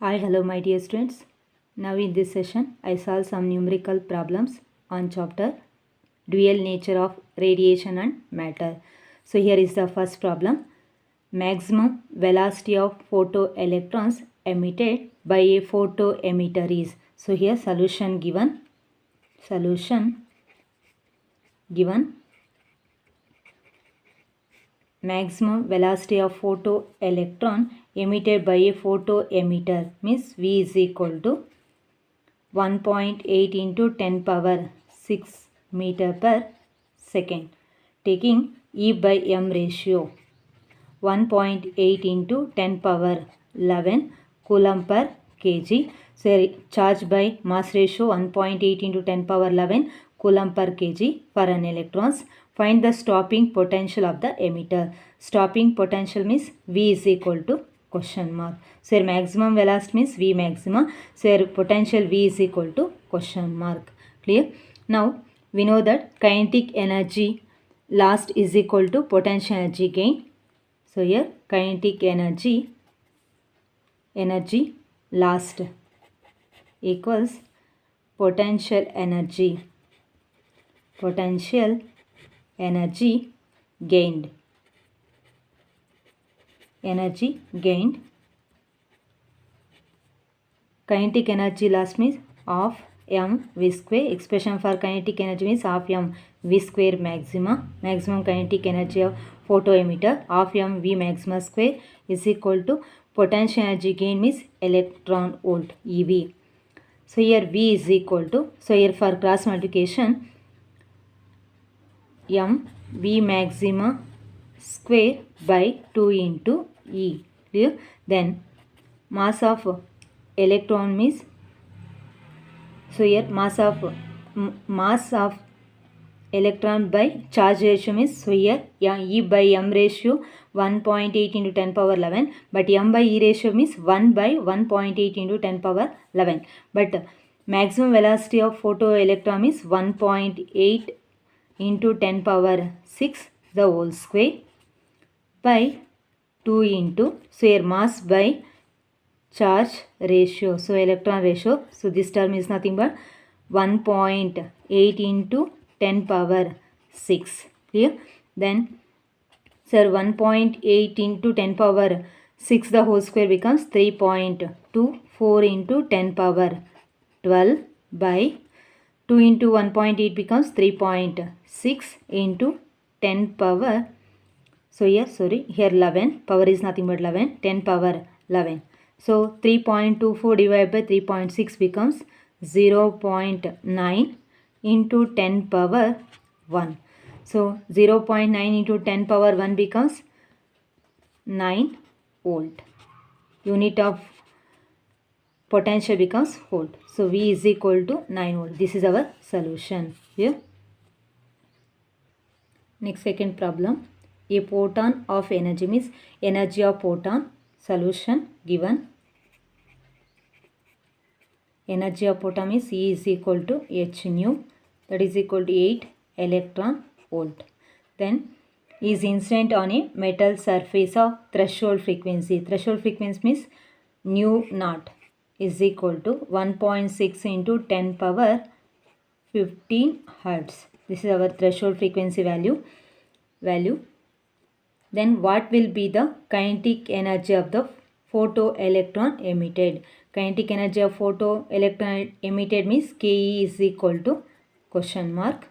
Hi, hello my dear students. Now in this session, I solve some numerical problems on chapter Dual Nature of Radiation and Matter. So here is the first problem. Maximum velocity of photoelectrons emitted by a photoemitter is. So here solution given. Maximum velocity of photoelectron emitted by a photoemitter means V is equal to 1.8 into 10 power 6 meter per second. Taking E by M ratio 1.8 into 10 power 11 coulomb per kg. So charge by mass ratio 1.8 into 10 power 11 coulomb per kg for an electrons. Find the stopping potential of the emitter. Stopping potential means V is equal to question mark. So here maximum velocity means V maximum. So here potential V is equal to question mark. Clear? Now we know that kinetic energy lost is equal to potential energy gain. So here kinetic energy lost equals potential energy gained. Kinetic energy loss means half m v square. Expression for kinetic energy means half m v square maxima. Maximum kinetic energy of photoemitter half m v maxima square is equal to potential energy gain means electron volt EV. So here V is equal to, so here for cross multiplication m v maxima square by 2 into E. Clear? Then mass of electron means, so here mass of electron by charge ratio means, so here E by M ratio 1.8 into 10 power 11, but M by E ratio means 1 by 1.8 into 10 power 11, but maximum velocity of photoelectron is 1.8 into 10 power 6 the whole square by 2 into, so here mass by charge ratio, so electron ratio, so this term is nothing but 1.8 into 10 power 6. Clear? Then sir 1.8 into 10 power 6 the whole square becomes 3.24 into 10 power 12 by 2 into 1.8 becomes 3.6 into 10 power, so here 11, power is nothing but 11, 10 power 11. So 3.24 divided by 3.6 becomes 0.9 into 10 power 1. So 0.9 into 10 power 1 becomes 9 volt. Unit of potential becomes volt. So V is equal to 9 volt. This is our solution here. Next second problem. A photon of energy means energy of photon. Solution given. Energy of photon is E is equal to h nu, that is equal to 8 electron volt. Then is incident on a metal surface of threshold frequency. Threshold frequency means nu naught is equal to 1.6 into 10 power 15 hertz. This is our threshold frequency value. Then what will be the kinetic energy of the photoelectron emitted? Kinetic energy of photoelectron emitted means Ke is equal to question mark.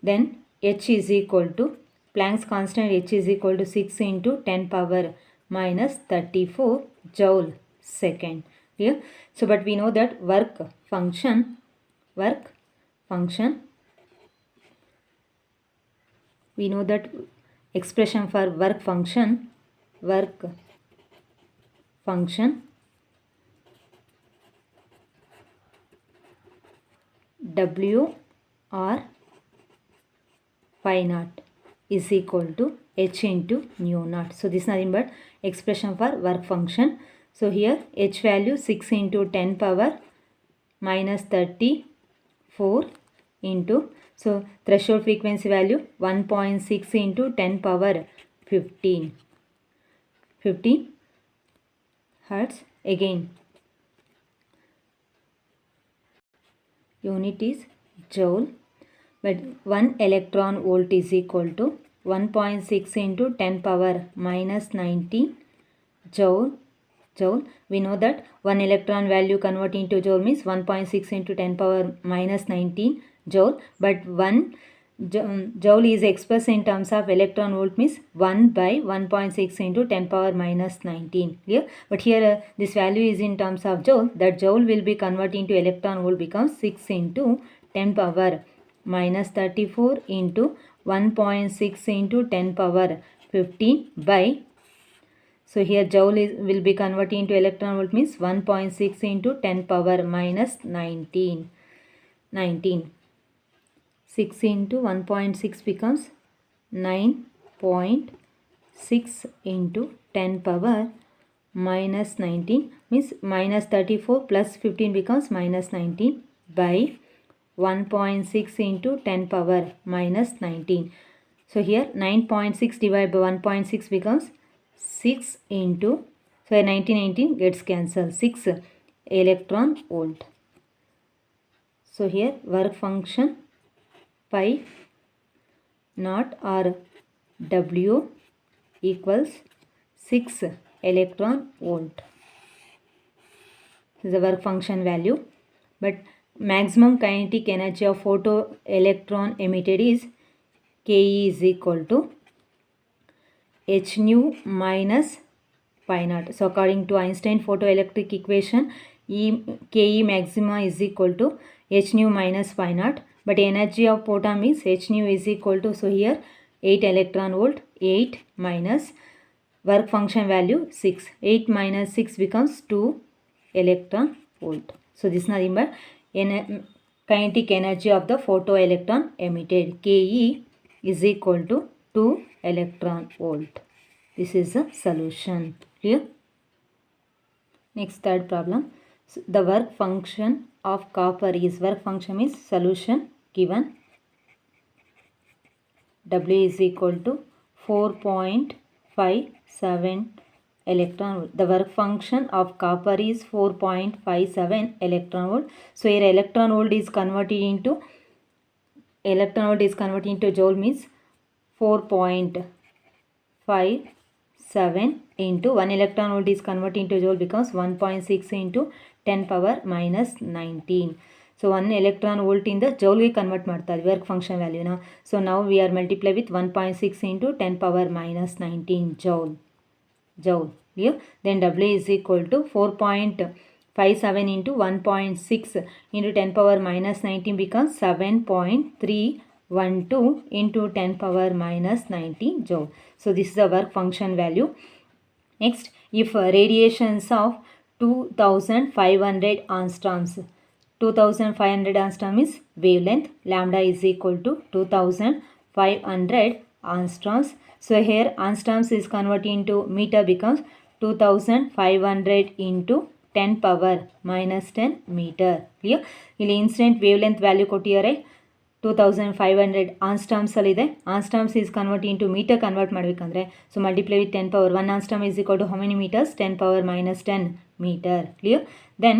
Then H is equal to Planck's constant, H is equal to 6 into 10 power minus 34 joule second. Here, so but we know that work function, we know that expression for work function W or pi naught is equal to h into nu naught. So this is nothing but expression for work function. So here h value 6 into 10 power minus 34 into, so threshold frequency value 1.6 into 10 power 15 hertz. Again, unit is joule, but 1 electron volt is equal to 1.6 into 10 power minus 19 joule. We know that 1 electron value converting into joule means 1.6 into 10 power minus 19 joule, but 1 joule is expressed in terms of electron volt means 1 by 1.6 into 10 power minus 19. Clear? But here this value is in terms of joule. That joule will be converting to electron volt becomes 6 into 10 power minus 34 into 1.6 into 10 power 15 by, so here joule will be converting into electron volt means 1.6 into 10 power minus 19. 6 into 1.6 becomes 9.6 into 10 power minus 19 means minus 34 plus 15 becomes minus 19 by 1.6 into 10 power minus 19. So here 9.6 divided by 1.6 becomes 6 into, so 19 gets cancelled, 6 electron volt. So here work function pi naught or W equals 6 electron volt. This is the work function value. But maximum kinetic energy of photoelectron emitted is Ke is equal to h nu minus pi naught. So according to Einstein photoelectric equation, Ke maxima is equal to h nu minus pi naught. But energy of photon means h nu is equal to, so here 8 electron volt, 8 minus work function value 6. 8 minus 6 becomes 2 electron volt. So this is nothing but kinetic energy of the photoelectron emitted. Ke is equal to 2 electron volt. This is a solution. Clear? Next, third problem. So the work function of copper is, work function is solution given. W is equal to 4.57 electron volt. The work function of copper is 4.57 electron volt. So here electron volt is converted into joule means 4.57 into 1 electron volt is converted into joule becomes 1.6 into 10 power minus 19. So 1 electron volt in the joule we convert ಮಾಡ್ತಾರೆ work function value na. So now we are multiply with 1.6 into 10 power minus 19 joule. Clear? Then W is equal to 4.57 into 1.6 into 10 power minus 19 becomes 7.312 into 10 power minus 19 joule. So this is the work function value. Next, if radiations of 2500 angstroms, 2500 angstrom is wavelength, lambda is equal to 2500 angstroms. So here angstroms is converted into meter becomes 2500 into 10 power minus 10 meter. Clear? ಇಲ್ಲಿ incident wavelength value ಕೊಟ್ಟಿದ್ದಾರೆ 2500 angstroms ಅಲ್ಲಿದೆ. Angstroms is convert into meter convert ಮಾಡಬೇಕಂದ್ರೆ so multiply with 10 power 1 angstrom is equal to how many meters 10 power minus 10 meter. Clear? Then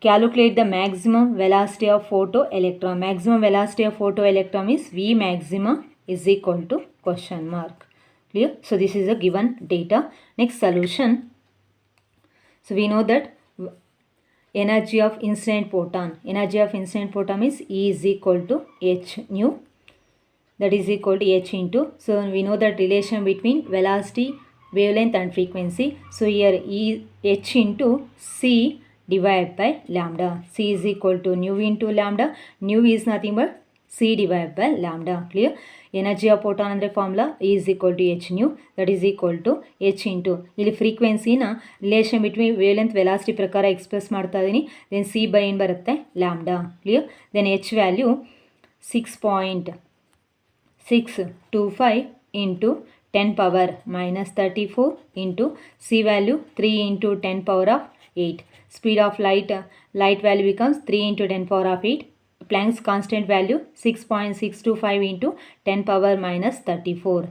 calculate the maximum velocity of photoelectron. Maximum velocity of photoelectron is V maximum is equal to question mark. Clear? So this is a given data. Next solution. So we know that energy of incident photon is E is equal to h nu, that is equal to h into, so we know that relation between velocity, wavelength and frequency. So here h into c divided by lambda. C is equal to nu into lambda. Nu is nothing but c divided by lambda. Clear? Energy of photon andre formula E is equal to h nu, that is equal to h into, ಇಲ್ಲಿ frequency na relation between wavelength velocity ಪ್ರಕಾರ express ಮಾಡ್ತಾ ಇದೀನಿ. then c by ಏನು ಬರುತ್ತೆ lambda. Clear? then h value 6.625 into 10 power minus 34 into c value 3 into 10 power of 8. Speed of light value becomes 3 into 10 power of 8. Planck's constant value 6.625 into 10 power minus 34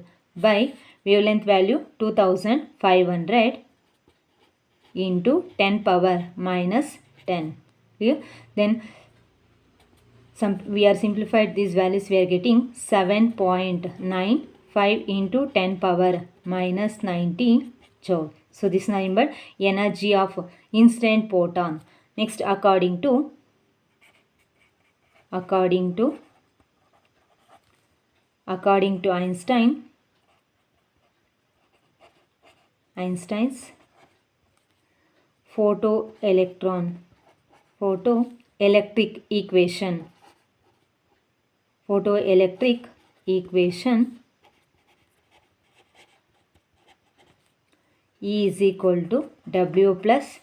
by wavelength value 2500 into 10 power minus 10. Clear? Then we are simplified these values, we are getting 7.95 into 10 power minus 19 joule. So this is nothing but energy of incident photon. Next, according to Einstein's photoelectric equation E is equal to W plus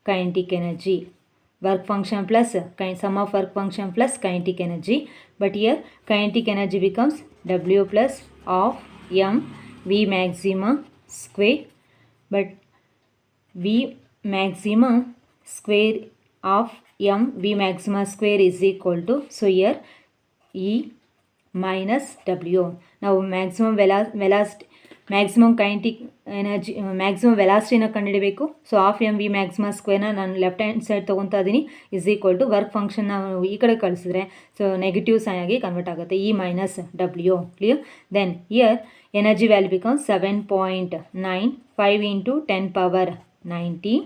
kinetic energy, work function plus sum of work function plus kinetic energy. But here kinetic energy becomes W plus of m V maximum square. But V maximum square of m V maximum square is equal to, so here E minus W. Now maximum kinetic energy maximum velocity ಕಂಡುಹಿಡಬೇಕು. So half m v maximum ಸ್ಕ್ವೇರ್ನ ನಾನು left hand side ತೊಗೊತಾ ಇದ್ದೀನಿ, is equal to work function ನಾವು ಈ ಕಡೆ ಕಳಿಸಿದ್ರೆ so negative sign ಆಗಿ ಕನ್ವರ್ಟ್ ಆಗುತ್ತೆ, E minus W. Clear? Then ಇಯರ್ energy value becomes 7.95 into 10 power 19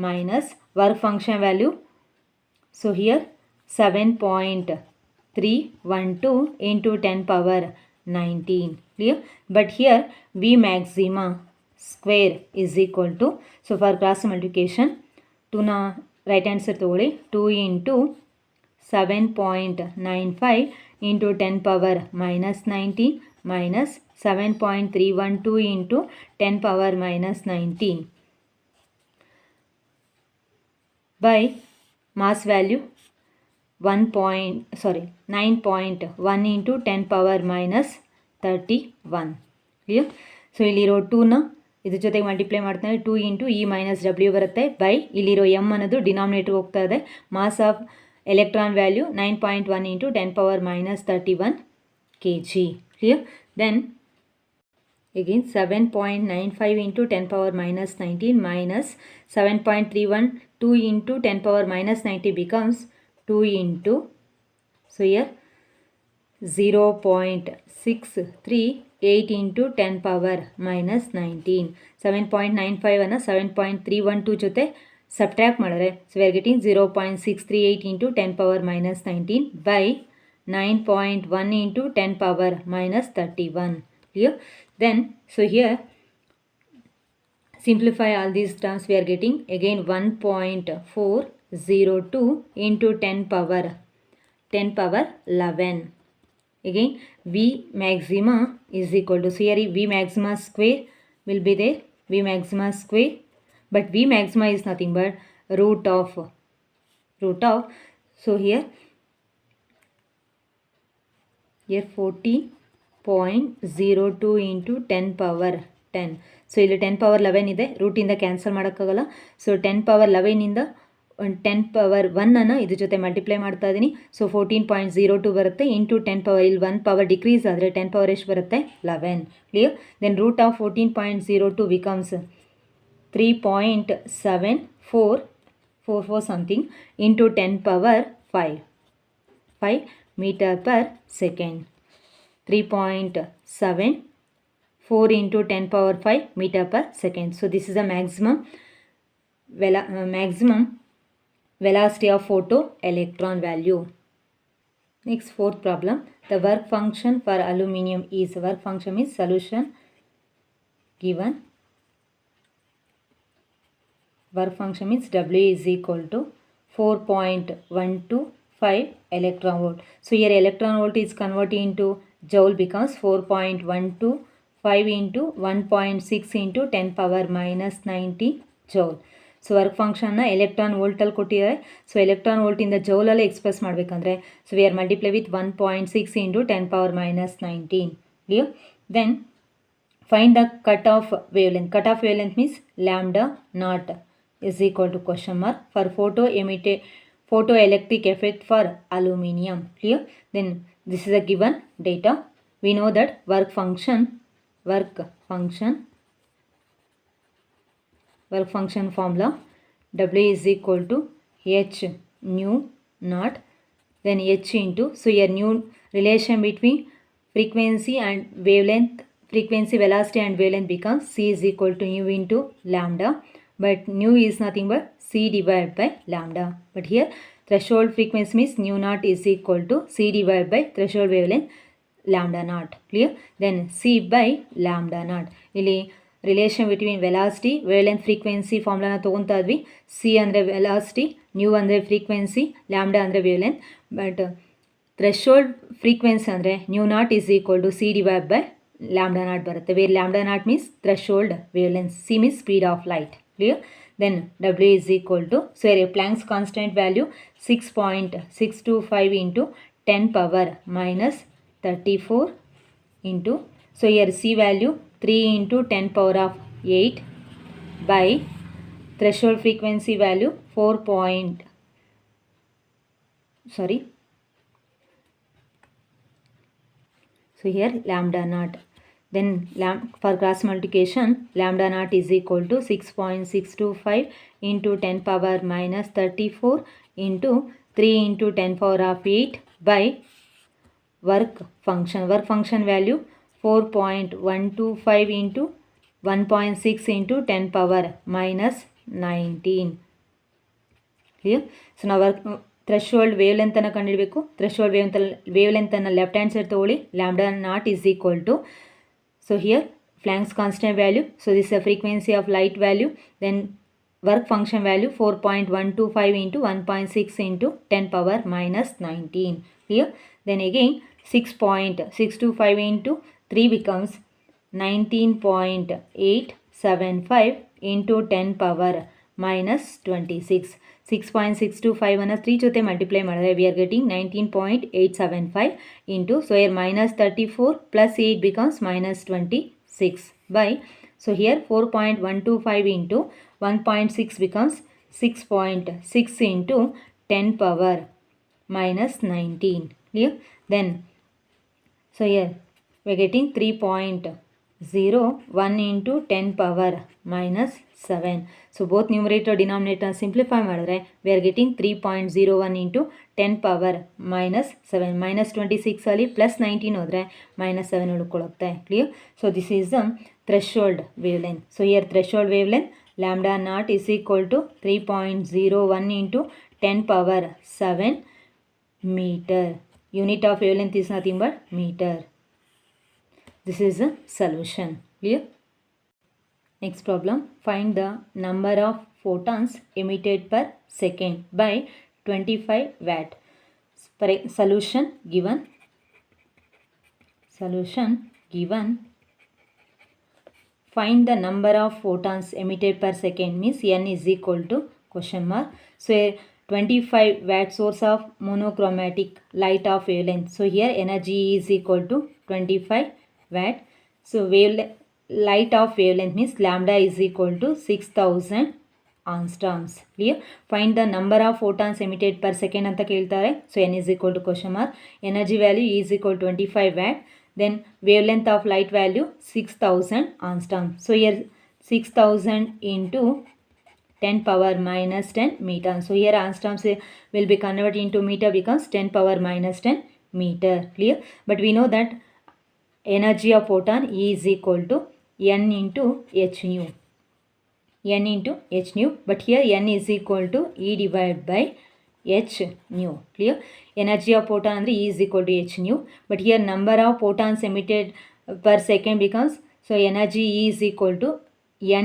minus work function value. So here 7.312 into 10 power 19. Clear? But here V maxima square is equal to, so for cross multiplication 2 na right hand side ತಗೊಳ್ಳಿ, 2 into 7.95 into 10 power minus 19 minus 7.312 into 10 power minus 19 by mass value 9.1 into 10 power minus 31. Clear? So ಇಲ್ಲಿರೋ 2ನ ಇದ್ರ ಜೊತೆಗೆ multiply ಮಾಡ್ತಾನೆ, 2 into e minus W ಬರುತ್ತೆ by ಇಲ್ಲಿರೋ m ಅನ್ನೋದು denominator ಹೋಗ್ತಾ ಇದೆ. Mass of electron value 9.1 into 10 power minus 31 kg. Clear? Then again 7.95 into 10 power minus 19 minus 7.312 into 10 power minus 90 becomes 2 into, so here 0.638 into 10 power minus 19. 7.95 ಅನ್ನು 7.312 ಜೊತೆ subtract ಮಾಡಿದ್ರೆ, so we are getting 0.638 into 10 power minus 19 by 9.1 into 10 power minus 31. Clear? Then so here simplify all these terms, we are getting again 1.402 into 10 power 11. Again V maxima is equal to, so here V maxima square will be there, V maxima square, but V maxima is nothing but root of, so here 40.02 into 10 power 10. So ಇಲ್ಲಿ 10 power 11 ಇದೆ, ರೂಟಿಂದ cancel ಮಾಡೋಕ್ಕಾಗಲ್ಲ. So 10 power 11ಇಂದ 10 power 1ಅನ್ನು ಇದ್ರ ಜೊತೆ multiply ಮಾಡ್ತಾ ಇದ್ದೀನಿ. So 14.02 ಬರುತ್ತೆ into 10 power, ಇಲ್ಲಿ 1 power decrease ಆದರೆ 10 power ಎಷ್ಟು ಬರುತ್ತೆ? 11. Clear? Then root of 14.02 becomes 3.7444 something into 10 power 5 meter per second. 3.74 into 10 power 5 meter per second. So this is the maximum velocity of photoelectron value. Next, fourth problem. The work function for aluminium is, work function is solution given. Work function means W is equal to 4.125 electron volt. So here electron volt is converted into joule becomes 4.125 into 1.6 into 10 power minus 90 joule. So work ಫಂಕ್ಷನ್ನ electron ವೋಲ್ಟಲ್ಲಿ ಕೊಟ್ಟಿದ್ದಾರೆ. So electron ವೋಲ್ಟಿಂದ ಜೌಲಲ್ಲಿ express ಮಾಡಬೇಕಂದ್ರೆ so we are multiply with 1.6 into 10 power minus 19. Clear? Then find the cut off wavelength. Cut off wavelength means lambda naught is equal to question mark for photoelectric effect for aluminium. Clear? Then this is a given data. We know that work function work function formula. W is equal to h nu naught, then h into, so here nu relation between frequency and wavelength, frequency, velocity and wavelength becomes c is equal to nu into lambda, but nu is nothing but c divided by lambda. But here threshold frequency means nu naught is equal to c divided by threshold wavelength lambda naught. Clear? Then c by lambda naught. ಇಲ್ಲಿ relation between velocity wavelength frequency ಫಾರ್ಮುಲಾನ ತೊಗೊತಾ ಇದ್ವಿ. C ಅಂದರೆ velocity, nu ಅಂದರೆ frequency, lambda ಅಂದರೆ wavelength. But threshold frequency ಅಂದರೆ nu naught is equal to C divide by lambda naught ಬರುತ್ತೆ. Where lambda naught means threshold wavelength, C means speed of light. Clear? Then W is equal to, so here Planck's constant value 6.625 into 10 power minus 34 into, so here C value 3 into 10 power of 8 by threshold frequency value 4. So here lambda naught. Then for cross multiplication, lambda naught is equal to 6.625 into 10 power minus 34 into 3 into 10 power of 8 by work function. Work function value 4.125 into 1.6 into 10 power minus 19. Clear? So now work threshold wave ಲೆಂತನ್ನು ಕಂಡುಹಿಡಬೇಕು. Threshold wave ಲೆಂತನ್ನು left hand side ತೊಗೊಳ್ಳಿ. Lambda naught is equal to, so here Planck's constant value, so this is a frequency of light value, then work function value 4.125 into 1.6 into 10 power minus 19. Here then again 6.625 into 3 becomes 19.875 into 10 power minus 26. 6.625 ಅನ್ನು 3 ಜೊತೆ multiply ಮಾಡಿದ್ರೆ we are getting 19.875 into, so here minus 34 plus 8 becomes minus 26 by, so here 4.125 into 1.6 becomes 6.6 into 10 power minus 19. Clear? Then so here we are getting 3.01 into 10 power minus 7. So both numerator denominator simplify ಮಾಡಿದ್ರೆ we are getting 3.01 into 10 power minus 7. minus 26 ಅಲ್ಲಿ plus 19 ಹೋದರೆ minus 7 ಉಳ್ಕೊಳ್ಳುತ್ತೆ. Clear? So this is the threshold wavelength. So here threshold wavelength lambda naught is equal to 3.01 into 10 power 7 meter. Unit of wavelength is nothing but meter. This is a solution. Clear? Next problem, find the number of photons emitted per second by 25 watt. Solution given. Find the number of photons emitted per second means n is equal to question mark. So 25 watt source of monochromatic light of wavelength. So here energy is equal to 25 watt. So light of wavelength means lambda is equal to 6000 angstroms. Clear? Find the number of photons emitted per second ಅಂತ ಕೇಳ್ತಾರೆ. So n is equal to question mark. Energy value is equal to 25 watt. Then wavelength of light value 6000 angstrom. So here 6000 into 10 power minus 10 meter. So here angstroms will be converted into meter becomes 10 power minus 10 meter. Clear? But we know that energy of photon is equal to n into h nu. N into h nu, but here n is equal to E divided by h nu. Clear? Energy of photon andre E is equal to h nu, but here number of photons emitted per second becomes, so energy E is equal to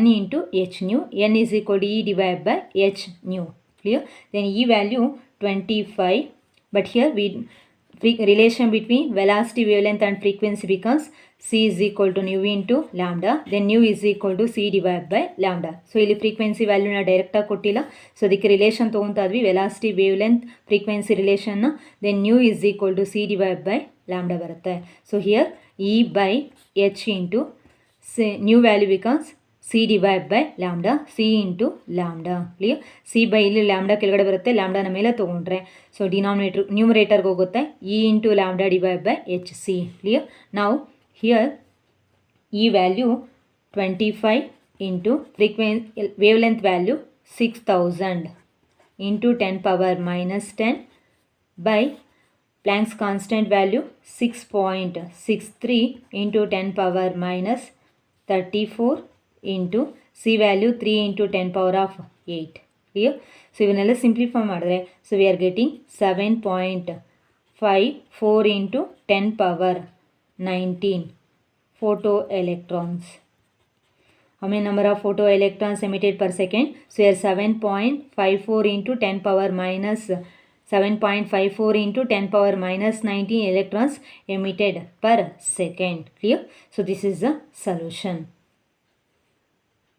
n into h nu. N is equal to E divided by h nu. Clear? Then E value 25, but here we relation between velocity, wavelength and frequency becomes c is equal to nu into lambda, then nu is equal to c divided by lambda. So ಇಲ್ಲಿ frequency value ನ direct ಆಗಿ ಕೊಟ್ಟಿಲ್ಲ, so ಅದಕ್ಕೆ relation ತೊಗೊತಾ ಇದ್ವಿ velocity, wavelength, frequency relation, then nu is equal to c divided by lambda ಬರುತ್ತೆ. So here E by h into nu value becomes c divided by lambda, c into lambda. Clear? c by ಇಲ್ಲಿ lambda ಕೆಳಗಡೆ ಬರುತ್ತೆ, lambdaನ ಮೇಲೆ ತೊಗೊಂಡ್ರೆ so denominator ನ್ಯೂಮರೇಟರ್ಗೆ ಹೋಗುತ್ತೆ, e into lambda divided by hc. Clear? Now here E value 25 into frequency wavelength value 6000 into 10 power minus 10 by Planck's constant value 6.63 into 10 power minus 34 into C value 3 into 10 power of 8. Clear? So ಇವನ್ನೆಲ್ಲ simplify ಮಾಡಿದ್ರೆ so we are getting 7.54 into 10 power 19 photoelectrons. How many number of photoelectrons emitted per second? So here 7.54 into 10 power minus 7.54 into 10 power minus 19 electrons emitted per second. Clear? So this is the solution.